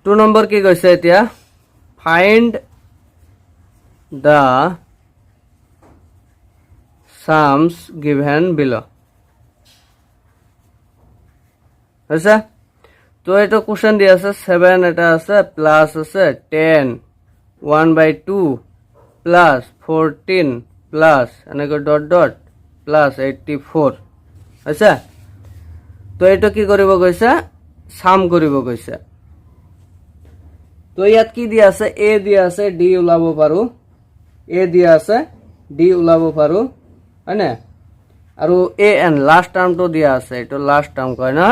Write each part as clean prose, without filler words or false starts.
2 number কি কৈছে এতিয়া find the sums given below আছে তো এটা কোশ্চেন দিয়া আছে 7 এটা আছে প্লাস আছে 10 1/2 প্লাস 14 প্লাস এনেকৈ ডট ডট প্লাস 84 আছে তো এটা কি কৰিব কৈছে সাম কৰিব কৈছে তো ইয়াত কি দিয়া আছে a দিয়া আছে d উলাব পাৰো a দিয়া আছে d উলাব পাৰো হয়নে আৰু a n লাস্ট টার্মটো দিয়া আছে এটা লাস্ট টার্ম কয় না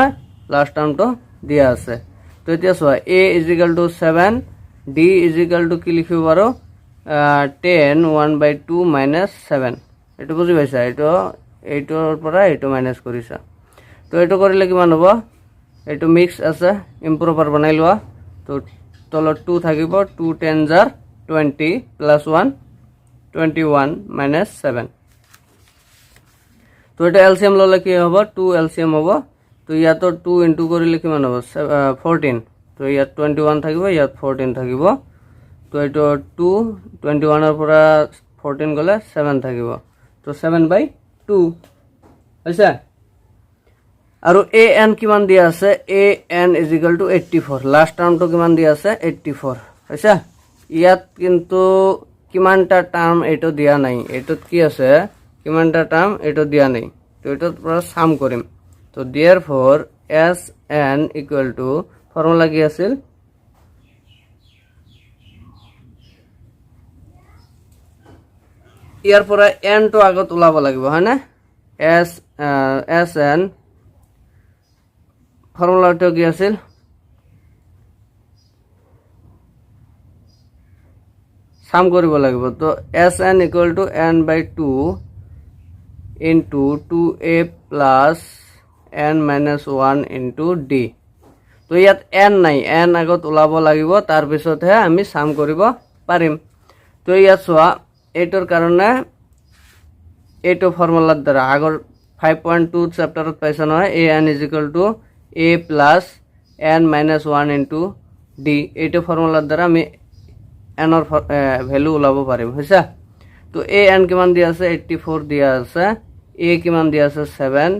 লাস্ট টার্মটো দিয়া আছে তো এতিয়া সোয়া a = 7 d = কি লিখিব পাৰো 10 1/2 - 7 এটা বুজি পাইছা এটা এইটোৰ পৰা এইটো মাইনাস কৰিছা তো এইটো কৰিলে কিমান হ'ব এইটো মিক্স আছে ইম্প্ৰপাৰ বনাই লোৱা তো তলত 2 থাকিব 2 10 * 20 + 1 21 - 7 তো এটা এলসিএম ললে কি হ'ব 2 এলসিএম হ'ব তো ইয়াতো 2 ইনটু কৰিলে কিমান হ'ব 14 তো ইয়াত 21 থাকিব ইয়াত 14 থাকিব তো এটো 2 21 এৰ পৰা 14 গলে 7 থাকিব তো 7/2 হৈছে আৰু an কিমান দিয়া আছে an = 84 লাস্ট টার্মটো কিমান দিয়া আছে 84 হৈছে ইয়াত কিন্তু কিমানটা টার্ম এটো দিয়া নাই এটোত কি আছে কিমানটা টার্ম এটো দিয়া নাই তো এটোৰ পৰা সাম কৰিম তো therefore sn = ফৰ্মুলা কি আছিল ইয়াৰ পৰা n টো আগত ওলাব লাগিব হয়নে sn ফৰ্মুলাটো কি আছিল সাম কৰিব লাগিব তো sn = n/2 into 2a plus n minus 1 into d তো ইয়াত n নাই n আগত ওলাব লাগিব তাৰ পিছতহে আমি সাম কৰিব পাৰিম তো ইয়াত সোয়া এইটোৰ কাৰণে এইটো ফৰ্মুলাৰ দ্বাৰা আগৰ 5.2 চেপ্টাৰত পাইছা নহয় an = a plus n minus 1 into d এইটো ফৰ্মুলাৰ দ্বাৰা আমি n ৰ ভ্যালু ওলাব পাৰিম হৈছে তো an কিমান দিয়া আছে 84 দিয়া আছে a কিমান দিয়া আছে 7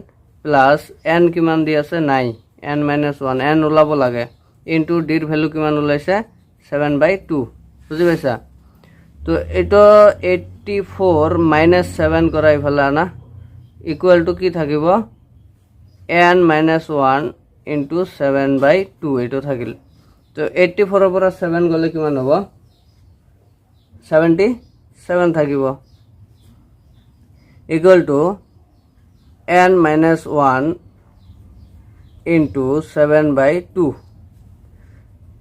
প্লাস n কিমান দিয়া আছে 9 n minus 1 n ওলাব লাগে ইনটু d ৰ ভ্যালু কিমান ওলাইছে 7/2 বুজি পাইছা তো এটো 84 - 7 কৰাই ফলা না ইকুয়াল টু কি থাকিব n - 1 into 7/2 এটো থাকিল তো 84 ৰ পৰা 7 গলে কিমান হ'ব 77 থাকিব equal to n - 1 into 7/2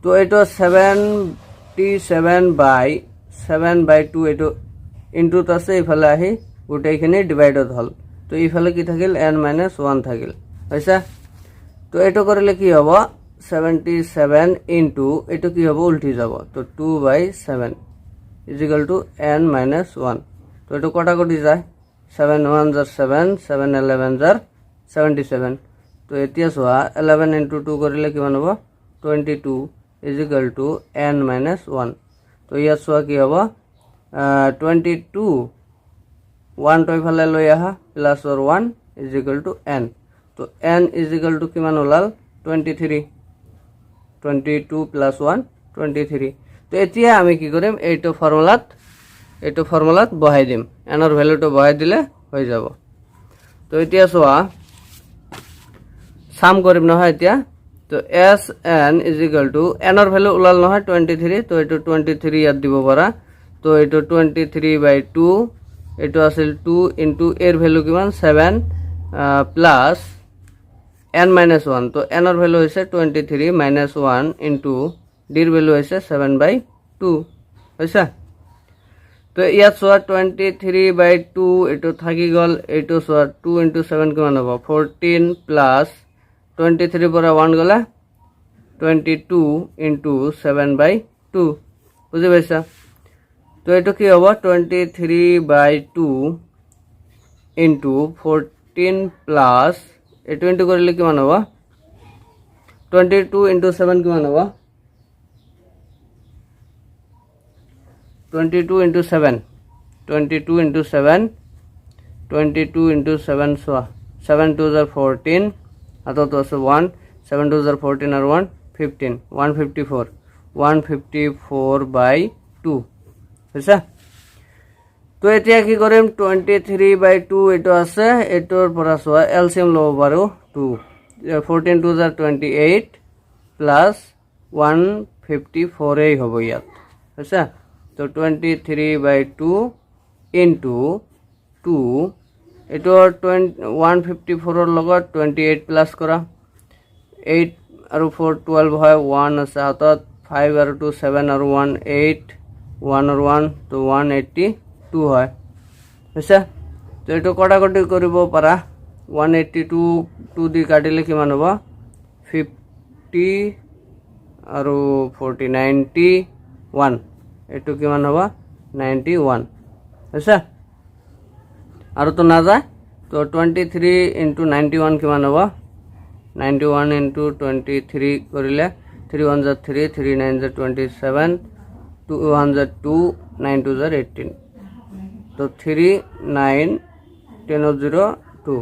তো এটো 77/7/2 এটো ইনটুত আছে ইফালে আহি গোটেইখিনি ডিভাইডড হল তো ইফালে কি থাকিল n - 1 থাকিল হৈছে তো এটো কৰিলে কি হ'ব 77 into এটো কি হ'ব উল্টি যাব তো 2/7 = n - 1 তো এটো কটাকটি যায় 7 1 * 7 7 11 * 77 তো এতিয়া সোয়া 11 into 2 কৰিলে কিমান হ'ব 22 = n - 1 তো ইয়াত সোয়া কি হ'ব 22 1 তো ইফালে লৈ আহা প্লাস 1 = n তো n = কিমান ওলাল 23 22 + 1 23 তো এতিয়া আমি কি কৰিম এইটো ফৰ্মুলাত বহাই দিম n ৰ ভ্যালুটো বহাই দিলে হৈ যাব তো এতিয়া সোয়া সাম কৰিম নহয় এতিয়া তো sn = n ৰ ভ্যালু ওলাল নহয় 23 তো এটো 23 ইয়াত দিব পাৰা তো এটো 23/2 এটো আছিল 2 into a ৰ ভ্যালু কিমান 7 প্লাস n - 1 তো n ৰ ভ্যালু হৈছে 23 - 1 into d ৰ ভ্যালু হৈছে 7/2 হৈছে তো ইয়াত সোয়া 23/2 এটো থাকি গল এটো সোয়া 2 into 7 কিমান হ'ব 14 plus 23 পৰা 1 গলে 22 into 7/2 বুজি পাইছা তো এটো কি হ'ব 23/2 into 14 plus এটো ইনটু কৰিলে কিমান হ'ব 22 into 7 কিমান হ'ব 22 into 7 22 into 7 22 into 7 so 7 2s are 14 ato to আছে 1 7 2s are 14 আর 1 15 154 154 by 2 বুঝছা তো এতিয়া কি কৰিম 23 by 2 এটো আছে এটোৰ পৰা সোৱা এলসিএম লব পাৰো 2 14 2s are 28 plus 154 এই হ'ব ইয়াত বুঝছা তো 23 by 2 into 2 এটো 154 ৰ লগত 28 প্লাস কৰা 8 আৰু 4 12 হয় 1 আছে হাতত 5 আৰু 2 7 আৰু 1 8 1 আৰু 1 তো 182 হয় বুঝছা তো এটো কটাকটি কৰিব পাৰা 182 2 দি কাটিলে কিমান হ'ব 50 আৰু 40 91 এটো কিমান হ'ব 91 বুঝছা আৰু তো না যায় তো 23 into 91 কিমান হ'ব 91 into 23 কৰিলে 3 1s are 3 3 9s are 27 2 1s are 2 9 2s are 18 তো 3 9 10 0 2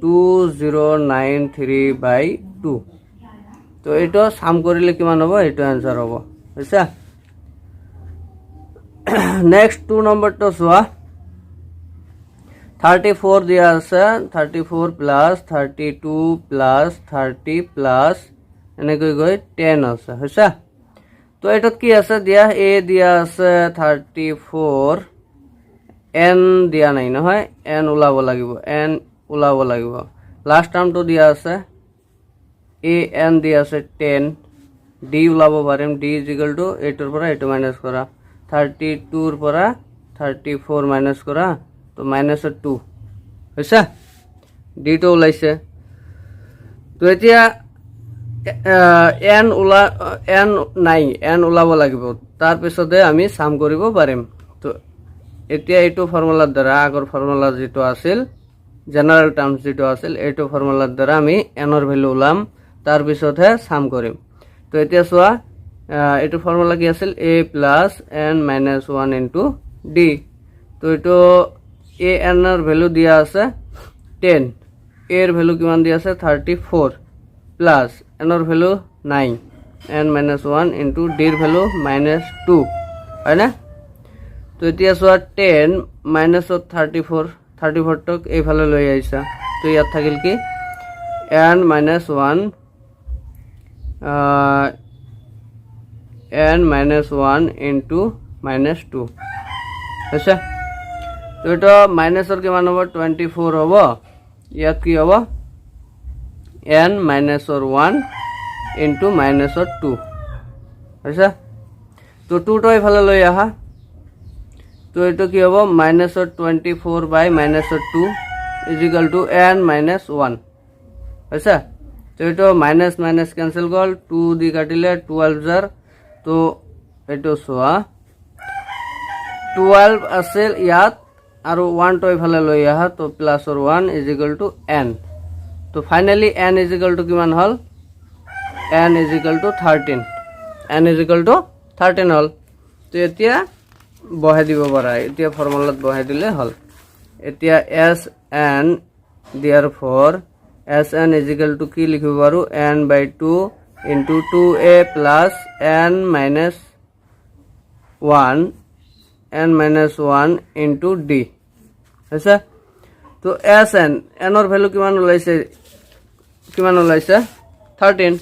2093 by 2 তো এটো সাম কৰিলে কিমান হ'ব এটো आंसर হ'ব বুঝছা নেক্সট 2 নম্বৰটো সোৱা 34 দিয়া আছে 34 plus 32 plus 30 plus এনেকৈ গৈ 10 আছে হইছা তো এটত কি আছে দিয়া a দিয়া আছে 34 n দিয়া নাই নহয় n উলাব লাগিব n উলাব লাগিব লাস্ট টার্মটো দিয়া আছে a n দিয়া আছে 10 d উলাব পারিম d = 8 এর পৰা 8 মাইনাস কৰা 32 এৰ পৰা 34 মাইনাস করা তো -2 হইছে d তো ওলাইছে তো এতিয়া n নাই n উলাব লাগিব তার পিছতে আমি সাম কৰিব পাৰিম তো এতিয়া এইটো ফৰ্মুলাৰ দ্বাৰা আগৰ ফৰ্মুলা যেটো আছিল জেনাৰেল টাৰ্মস যেটো আছিল এইটো ফৰ্মুলাৰ দ্বাৰা আমি n এৰ ভ্যালু উলাম তাৰ পিছতে সাম কৰিম তো এতিয়া সোয়া এইটো ফর্মুলা কি আছিল a plus n minus 1 into d তো এইটো a n এর ভ্যালু দিয়া আছে 10 a এর ভ্যালু কিমান দিয়া আছে 34 plus n এর value 9 n minus 1 into d এর ভ্যালু -2 হয় না তো এতিয়া সোয়া 10 minus 34 34 টক এই ফালে লৈ আইছা তো ইয়াত থাকিল কি n minus 1 n minus 1 into -2 আচ্ছা তো এটা মাইনাসৰ কিমান হ'ব 24 হ'ব ইয়াত কি হ'ব n minusৰ 1 into minusৰ 2 আচ্ছা তো 2 টো ইফালে লৈ আহা তো এটো কি হ'ব minusৰ 24 by minusৰ 2 is equal to n minus 1 আচ্ছা তো এটো মাইনাস মাইনাস ক্যান্সেল গল 2 দি কাটিলে 12 জাৰ তো এটো সোয়া 12 আছিল ইয়াত আৰু 1 টো ইফালে লৈ আহা তো প্লাসৰ 1 is equal to n তো finally n is equal to কিমান হল n is equal to 13 n is equal to 13 হল তো এতিয়া বহাই দিব পাৰা এতিয়া ফর্মুলাত বহাই দিলে হল এতিয়া sn therefore sn is equal to কি লিখিব পাৰো n by 2 into 2a plus n minus 1 n minus 1 into d আচ্ছা তো sn n এর ভ্যালু কিমান ওলাইছে 13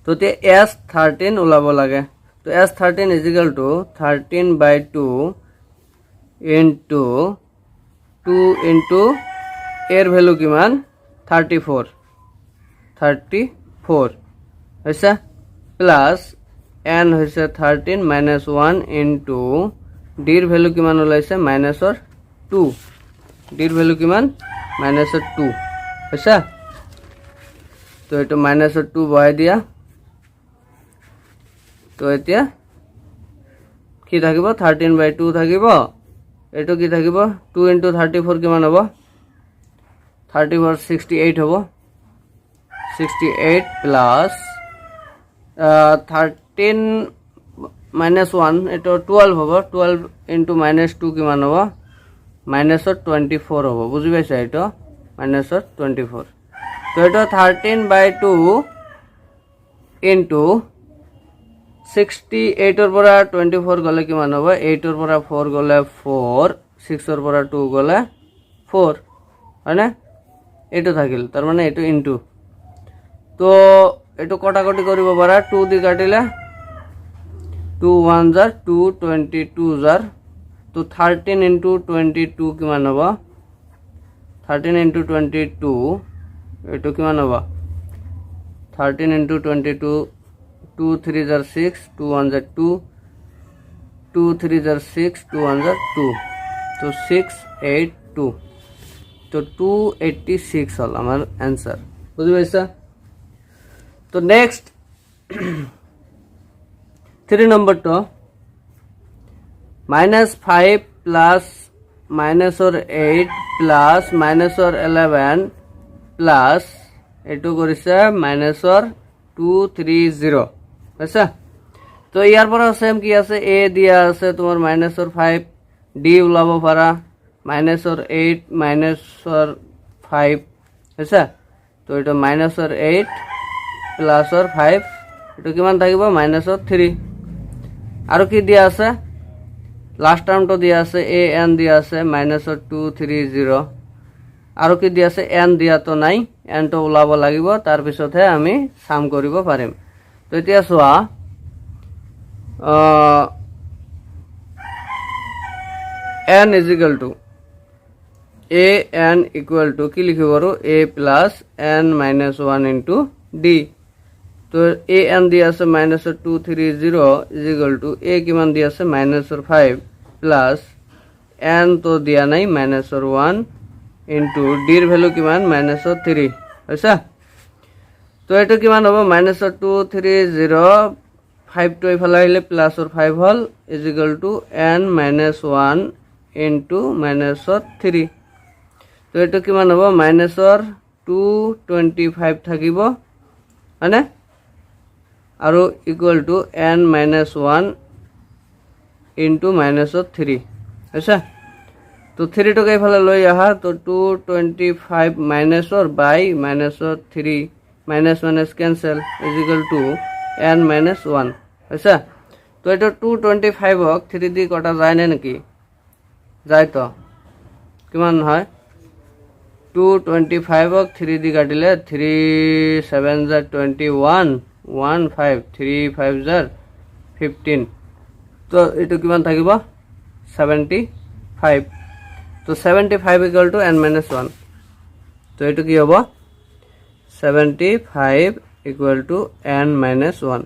তো তে s13 ওলাব লাগে তো s13 is equal to 13 by 2 into 2 into এর ভ্যালু কিমান 34 আচ্ছা প্লাস n হইছে 13 minus 1 into d এর ভ্যালু কিমান ওলাইছে মাইনাসৰ 2 d এৰ ভ্যালু কিমান মাইনাসৰ 2 আচ্ছা তো এটা মাইনাসৰ 2 বহাই দিয়া তো এতিয়া কি থাকিব 13 by 2 থাকিব এটো কি থাকিব 2 into 34 কিমান হ'ব 34 68 হ'ব 68 plus 13 -1 এটা 12 হব 12 ইনটু -2 কিমান হব -24 হব বুঝি পাইছা এটা -24 তো এটা 13/2 ইনটু 68 এর পৰা 24 গলে কিমান হব 8 এৰ পৰা 4 গলে 4 6 এৰ পৰা 2 গলে 4 হয়নে এটো থাকিল তাৰ মানে এটো ইনটু তো এটো কটাকটি কৰিব পাৰা 2 দি কাটিলে 2 1 जार 2 22 जार তো 13 ইনটু 22 কিমান হব 13 ইনটু 22 এটো কিমান হব 13 into 22 2 3 jar 6 2 1 jar 2 2 3 jar 6 2 1 jar 2 তো 682 তো 286 হল আমার आंसर বুঝি পাইছা তো next 3 number to -5 plus -8 plus -11 plus এটো কৰিছে -230 আচ্ছা তো ইয়াৰ পৰা সেম কি আছে a দিয়া আছে তোমাৰ -5 d ওলাব পাৰা -8 -5 আচ্ছা তো এটা -8 plus 5 এটো কিমান থাকিব -3 আৰু কি দিয়া আছে লাস্ট টাৰ্মটো দিয়া আছে a n দিয়া আছে -230 আৰু কি দিয়া আছে n দিয়া তো নাই n তো ওলাব লাগিব তাৰ পিছতহে আমি সাম কৰিব পাৰিম তো এতিয়া সোৱা n a n equal to কি লিখিব আৰু a plus n minus 1 into d তো a n দিয়া আছে -230 is equal to a কিমান দিয়া আছে -5 plus n তো দিয়া নাই -1 into d এর ভ্যালু কিমান -3 আচ্ছা তো এটা কিমান হবে -230 5 to ইফালে আহিলে +5 হল is equal to n -1 into -3 তো এটা কিমান হবে -225 থাকিব মানে আৰু equal to n -1 into -3 আচ্ছা তো 3 টকে ইফালে লৈ আহা তো 225 -4 by -3 minus cancel is equal to n -1 আচ্ছা তো এটা 225 হক 3 দি কটা যায় না নাকি যায় তো কিমান হয় 225 হক 3 দি কাটিলে 3 7 jar 21 1 5 3 5 jar 15 তো এটা কিমান থাকিব 75 তো 75 equal to n -1 তো এটা কি হ'ব 75 equal to n -1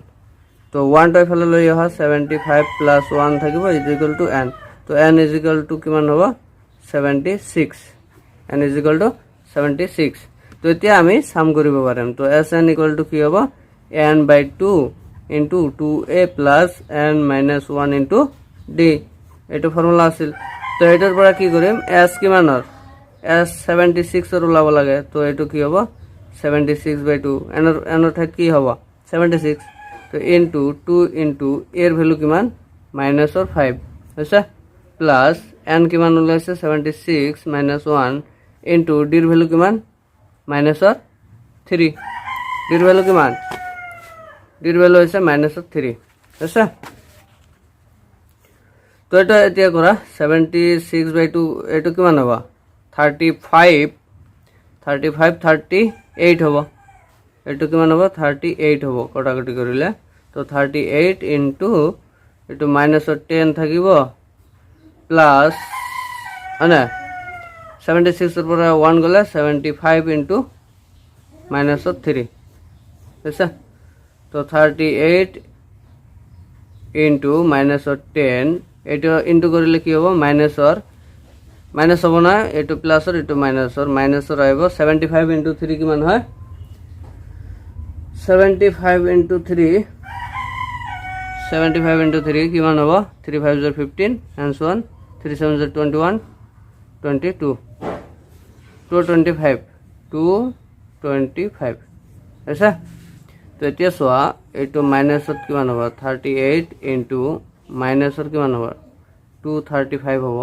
তো 1 to ইফালে লৈ আহা 75 plus 1 থাকিব is equal to n তো n is equal to কিমান হ'ব 76 n is equal to 76 তো এতিয়া আমি সাম কৰিব পাৰিম তো sn equal to কি হ'ব n/2 into 2a plus n -1 into d এটা ফর্মুলা আছিল তো এটার পৰা কি কৰিম s কিমানৰ s 76 এর ওলাব লাগে তো এটো কি হ'ব 76/2 n ৰ ঠাইত কি হ'ব 76 তো into 2 into এর ভ্যালু কিমান -5 আচ্ছা প্লাস n কিমান ওলাইছে 76 -1 into d এর ভ্যালু কিমান -3 d এর ভ্যালু কিমান d এর ভ্যালু হৈছে -3 আচ্ছা তো এটা এতিয়া কৰা 76/2 এটো কিমান হ'ব 35 38 হ'ব এটো কিমান হ'ব 38 হ'ব কটাকটি কৰিলে তো 38 into এটো -10 থাকিব প্লাস আনে 76 এৰ পৰা 1 গলে 75 into -3 আচ্ছা তো 38 into -10 এটা ইনটু কৰিলে কি হ'ব মাইনাস হ'ব না এটো প্লাসৰ এটো মাইনাসৰ আহিব 75 into 3 কিমান হয় 75 into 3 কিমান হ'ব 3 5 15 and so on 3 7 21 22 225 আচ্ছা তো এতিয়া চোৱা এইটো মাইনাছত কিমান হ'ব 38 ইনটু মাইনাছৰ কিমান হ'ব 235 হ'ব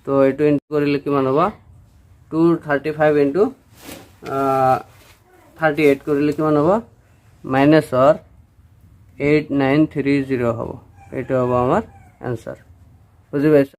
তো এইটো ইনটু কৰিলে কিমান হ'ব 235 ইনটু 38 কৰিলে কিমান হ'ব মাইনাছৰ 8930 হ'ব এইটো হ'ব আমাৰ এনসাৰ বুঝি পাইছো